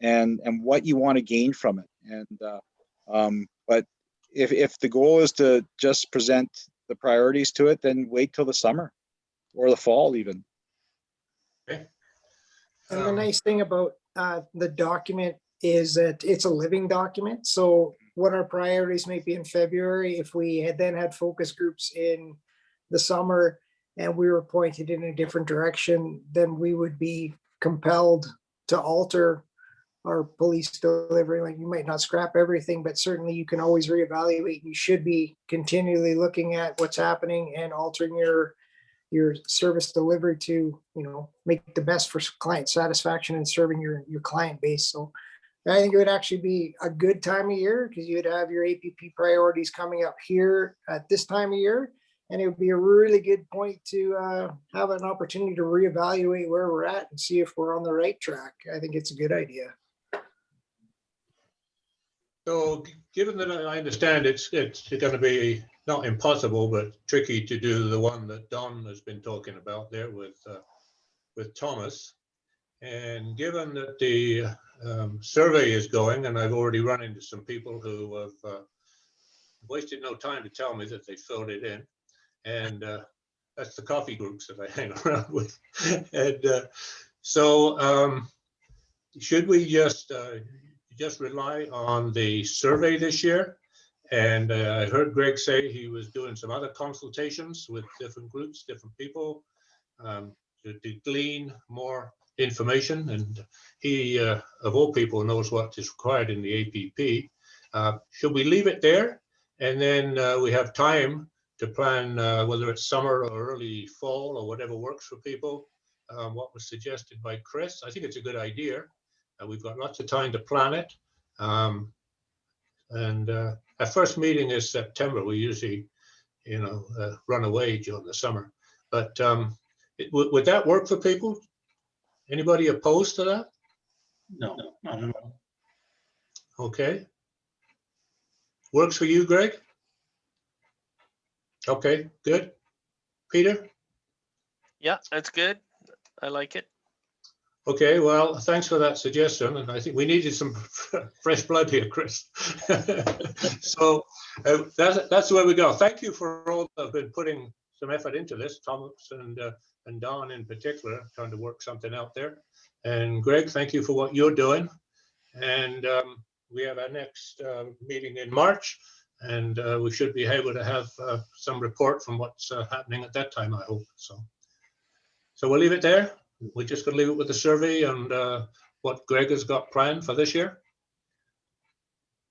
and what you want to gain from it. And but if the goal is to just present the priorities to it, then wait till the summer or the fall even. Okay. And the nice thing about the document is that it's a living document. So what our priorities might be in February, if we had then had focus groups in the summer and we were pointed in a different direction, then we would be compelled to alter our police delivery. Like, you might not scrap everything, but certainly you can always reevaluate. You should be continually looking at what's happening and altering your service delivery to, make the best for client satisfaction and serving your client base. So I think it would actually be a good time of year, because you would have your APP priorities coming up here at this time of year. And it would be a really good point to have an opportunity to reevaluate where we're at and see if we're on the right track. I think it's a good idea. So given that I understand it's going to be not impossible, but tricky to do the one that Don has been talking about there with Thomas, and given that the survey is going, and I've already run into some people who have wasted no time to tell me that they filled it in, and that's the coffee groups that I hang around with. And so should we just rely on the survey this year? And I heard Greg say he was doing some other consultations with different groups, different people, to glean more information. And he, of all people, knows what is required in the APP. Should we leave it there? And then we have time to plan whether it's summer or early fall or whatever works for people. What was suggested by Chris, I think it's a good idea. We've got lots of time to plan it. And our first meeting is September. We usually, run away during the summer. But would that work for people? Anybody opposed to that? No, not at all. Okay. Works for you, Greg? Okay, good. Peter? Yeah, that's good. I like it. Okay, well, thanks for that suggestion. And I think we needed some fresh blood here, Chris. So that's where we go. Thank you for all that have been putting some effort into this, Thomas and Don in particular, trying to work something out there. And Greg, thank you for what you're doing. And we have our next meeting in March, and we should be able to have some report from what's happening at that time, I hope. So we'll leave it there. We're just going to leave it with the survey and what Greg has got planned for this year.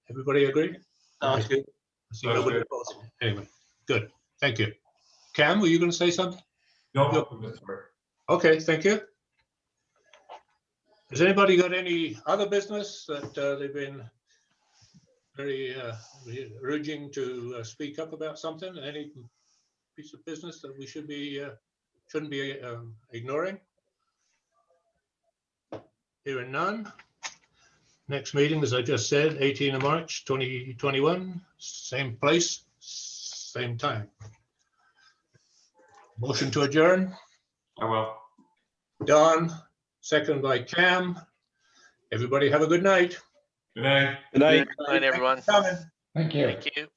Everybody agree? Sounds good. I see nobody opposed. Anyway, good. Thank you. Cam, were you going to say something? No. Okay, thank you. Has anybody got any other business that they've been very urging to speak up about something? Any piece of business that we shouldn't be ignoring? Hearing none. Next meeting, as I just said, 18th of March, 2021, same place, same time. Motion to adjourn. I will. Don, second by Cam. Everybody have a good night. Good night. Good night. Good night, everyone. Coming. Thank you. Thank you.